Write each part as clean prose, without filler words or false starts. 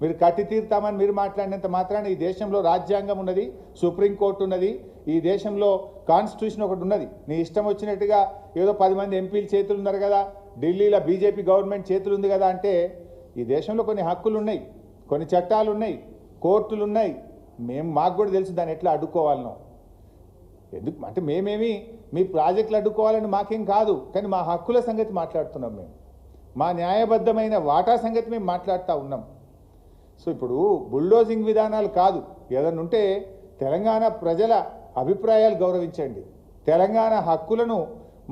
మీరు కట్టి తీరుతామని మీరు మాట్లాడినంత మాత్రాన ఈ దేశంలో రాజ్యాంగం ఉన్నది, సుప్రీంకోర్టు ఉన్నది, ఈ దేశంలో కాన్స్టిట్యూషన్ ఒకటి ఉన్నది. నీ ఇష్టం వచ్చినట్టుగా ఏదో 10 మంది ఎంపీలు చేతులు ఉన్నారు కదా, ఢిల్లీలో బీజేపీ గవర్నమెంట్ చేతులు ఉంది కదా అంటే, ఈ దేశంలో కొన్ని హక్కులు ఉన్నాయి, కొన్ని చట్టాలు ఉన్నాయి, కోర్టులు ఉన్నాయి. మాకు కూడా తెలుసు దాన్ని ఎట్లా అడ్డుకోవాలనో. ఎందుకు అంటే మేమేమి మీ ప్రాజెక్టులు అడ్డుకోవాలని మాకేం కాదు, కానీ మా హక్కుల సంగతి మాట్లాడుతున్నాం. మేము మా న్యాయబద్ధమైన వాటా సంగతి మేము మాట్లాడుతూ ఉన్నాం. సో ఇప్పుడు బుల్డోజింగ్ విధానాలు కాదు, ఏదన్నా ఉంటే తెలంగాణ ప్రజల అభిప్రాయాలు గౌరవించండి. తెలంగాణ హక్కులను,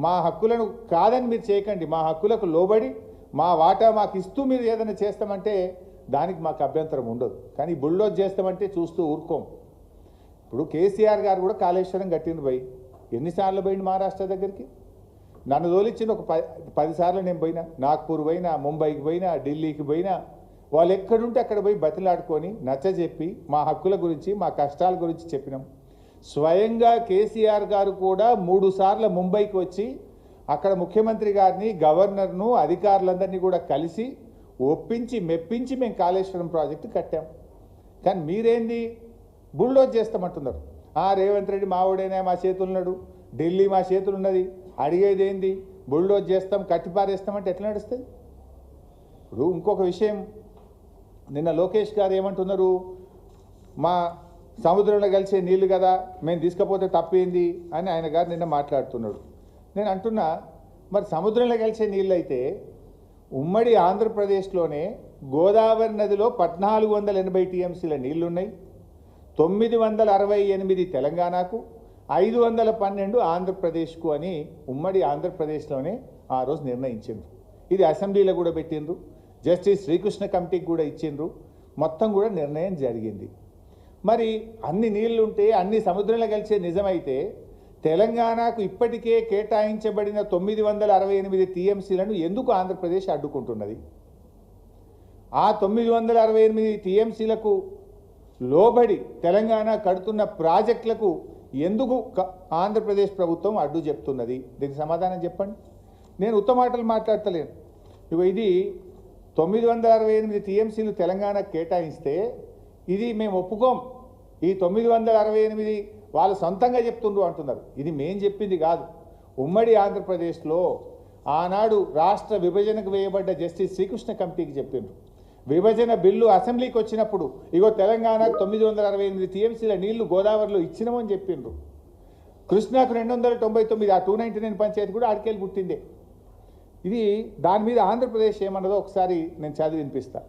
మా హక్కులను కాదని మీరు చేయకండి. మా హక్కులకు లోబడి మా వాటా మాకు ఇస్తూ మీరు ఏదైనా చేస్తామంటే దానికి మాకు అభ్యంతరం ఉండదు. కానీ బుల్డోజ్ చేస్తామంటే చూస్తూ ఊరుకోం. ఇప్పుడు కేసీఆర్ గారు కూడా కాళేశ్వరం కట్టింది పోయి ఎన్నిసార్లు పోయింది మహారాష్ట్ర దగ్గరికి? నన్ను తోలిచ్చింది ఒక 10 సార్లు నేను పోయినా. నాగ్పూర్ పోయినా, ముంబైకి పోయినా, ఢిల్లీకి పోయినా. వాళ్ళు ఎక్కడుంటే అక్కడ పోయి బతిలాడుకొని నచ్చజెప్పి మా హక్కుల గురించి, మా కష్టాల గురించి చెప్పినాం. స్వయంగా కేసీఆర్ గారు కూడా 3 సార్లు ముంబైకి వచ్చి అక్కడ ముఖ్యమంత్రి గారిని, గవర్నర్ను, అధికారులందరినీ కూడా కలిసి ఒప్పించి మెప్పించి మేము కాళేశ్వరం ప్రాజెక్టు కట్టాం. కానీ మీరేంది బుల్డోజ్ చేస్తామంటున్నారు. రేవంత్ రెడ్డి మావాడైనా మా చేతులున్నాడు, ఢిల్లీ మా చేతులున్నది, అడిగేది ఏంది? బుల్డోజ్ చేస్తాం, కట్టిపారేస్తామంటే ఎట్లా నడుస్తుంది? ఇప్పుడు ఇంకొక విషయం, నిన్న లోకేష్ గారు ఏమంటున్నారు, మా సముద్రంలో కలిసే నీళ్లు కదా మేము తీసుకపోతే తప్పేంది అని ఆయన గారు నిన్న మాట్లాడుతున్నాడు. నేను అంటున్నా, మరి సముద్రంలో కలిసే నీళ్ళు అయితే ఉమ్మడి ఆంధ్రప్రదేశ్లోనే గోదావరి నదిలో 1480 టీఎంసీల నీళ్లున్నాయి, 968 తెలంగాణకు, 512 ఆంధ్రప్రదేశ్కు అని ఉమ్మడి ఆంధ్రప్రదేశ్లోనే ఆ రోజు నిర్ణయించిండ్రు. ఇది అసెంబ్లీలో కూడా పెట్టిండ్రు, జస్టిస్ శ్రీకృష్ణ కమిటీకి కూడా ఇచ్చిండ్రు, మొత్తం కూడా నిర్ణయం జరిగింది. మరి అన్ని నీళ్లుంటే, అన్ని సముద్రంలో కలిసే నిజమైతే తెలంగాణకు ఇప్పటికే కేటాయించబడిన 968 టీఎంసీలను ఎందుకు ఆంధ్రప్రదేశ్ అడ్డుకుంటున్నది? ఆ 968 టీఎంసీలకు లోబడి తెలంగాణ కడుతున్న ప్రాజెక్టులకు ఎందుకు ఆంధ్రప్రదేశ్ ప్రభుత్వం అడ్డు చెప్తున్నది? దీనికి సమాధానం చెప్పండి. నేను ఉత్తమాటలు మాట్లాడతలేను. ఇది 968 టీఎంసీలు తెలంగాణ కేటాయిస్తే ఇది మేము ఒప్పుకోం, ఈ 968 వాళ్ళు సొంతంగా చెప్తుండ్రు అంటున్నారు. ఇది మేం చెప్పింది కాదు. ఉమ్మడి ఆంధ్రప్రదేశ్లో ఆనాడు రాష్ట్ర విభజనకు వేయబడ్డ జస్టిస్ శ్రీకృష్ణ కమిటీకి చెప్పిండ్రు. విభజన బిల్లు అసెంబ్లీకి వచ్చినప్పుడు ఇగో తెలంగాణకు 968 టీఎంసీల నీళ్లు గోదావరిలో ఇచ్చినామని చెప్పిండ్రు. కృష్ణాకు 299, ఆ 299 పంచాయతీ కూడా ఆడికెళ్ళి పుట్టిందే. ఇది దాని మీద ఆంధ్రప్రదేశ్ ఏమన్నదో ఒకసారి నేను చదివి వినిపిస్తా.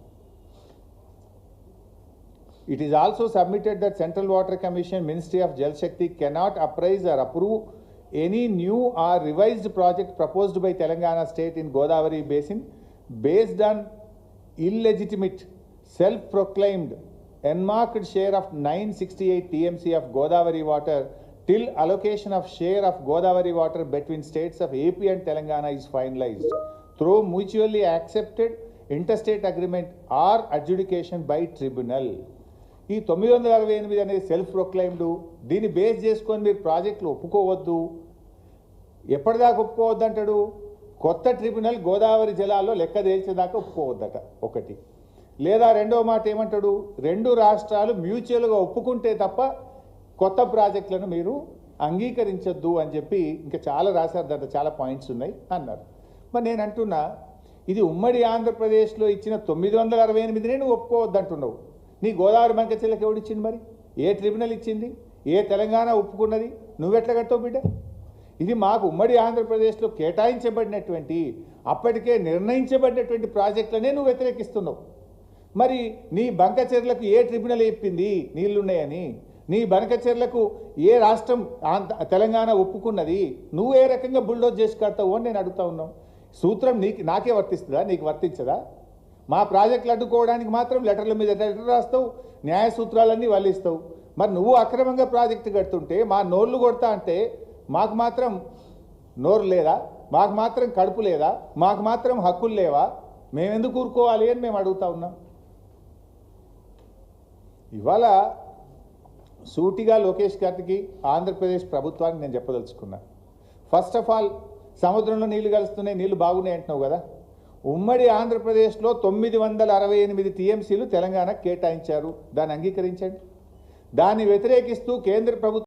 It is also submitted that Central Water Commission, Ministry of Jal Shakti cannot appraise or approve any new or revised project proposed by Telangana state in Godavari basin based on illegitimate, self-proclaimed, enmarked share of 968 TMC of Godavari water till allocation of share of Godavari water between states of AP and Telangana is finalized through mutually accepted interstate agreement or adjudication by tribunal. ఈ 968 అనేది self proclaimed. దీన్ని base చేసుకొని మీరు ప్రాజెక్టులు ఒప్పుకోవద్దు. ఎప్పటిదాకా ఒప్పుకోవద్దు అంటాడు? కొత్త tribunal Godavari జలాల్లో లెక్క తేల్చేదాకా ఒప్పుకోవద్దట ఒకటి. లేదా రెండో మాట ఏమంటాడు? 2 రాష్ట్రాలు మ్యూచువల్గా ఒప్పుకుంటే తప్ప కొత్త ప్రాజెక్టులను మీరు అంగీకరించొద్దు అని చెప్పి ఇంకా చాలా రాశారు, దాంట్లో చాలా పాయింట్స్ ఉన్నాయి అన్నారు. మరి నేను అంటున్నా, ఇది ఉమ్మడి ఆంధ్రప్రదేశ్లో ఇచ్చిన 968 నువ్వు ఒప్పుకోవద్దు అంటున్నావు. నీ గోదావరి బంకచెర్లకు ఎవడిచ్చింది? మరి ఏ ట్రిబ్యునల్ ఇచ్చింది? ఏ తెలంగాణ ఒప్పుకున్నది? నువ్వెట్లా కట్టావు బిడ్డ? ఇది మాకు ఉమ్మడి ఆంధ్రప్రదేశ్లో కేటాయించబడినటువంటి, అప్పటికే నిర్ణయించబడినటువంటి ప్రాజెక్టులనే నువ్వు వ్యతిరేకిస్తున్నావు. మరి నీ బంకచెర్లకు ఏ ట్రిబ్యునల్ చెప్పింది నీళ్లున్నాయని? నీ బంకచెర్లకు ఏ రాష్ట్రం తెలంగాణ ఒప్పుకున్నది? నువ్వు ఏ రకంగా బుల్డోజ్ చేసి కడతావు అని నేను అడుగుతా ఉన్నావు. సూత్రం నాకే వర్తిస్తుందా? నీకు వర్తించదా? మా ప్రాజెక్టులు అడ్డుకోవడానికి మాత్రం లెటర్ల మీద లెటర్ రాస్తావు, న్యాయ సూత్రాలన్నీ వల్లిస్తావు. మరి నువ్వు అక్రమంగా ప్రాజెక్టు కడుతుంటే మా నోళ్ళు కొడతా అంటే మాకు మాత్రం నోరు లేదా? మాకు మాత్రం కడుపు లేదా? మాకు మాత్రం హక్కులు లేవా? మేమెందుకు ఊరుకోవాలి అని మేము అడుగుతా ఉన్నాం. ఇవాళ సూటిగా లోకేష్ గారికి, ఆంధ్రప్రదేశ్ ప్రభుత్వానికి నేను చెప్పదలుచుకున్నా. ఫస్ట్ ఆఫ్ ఆల్, సముద్రంలో నీళ్లు కలుస్తున్నాయి, నీళ్లు బాగున్నాయి అంటున్నావు కదా. ఉమ్మడి ఆంధ్రప్రదేశ్లో 968 టీఎంసీలు తెలంగాణకు కేటాయించారు. దాన్ని అంగీకరించండి. దాన్ని వ్యతిరేకిస్తూ కేంద్ర ప్రభుత్వం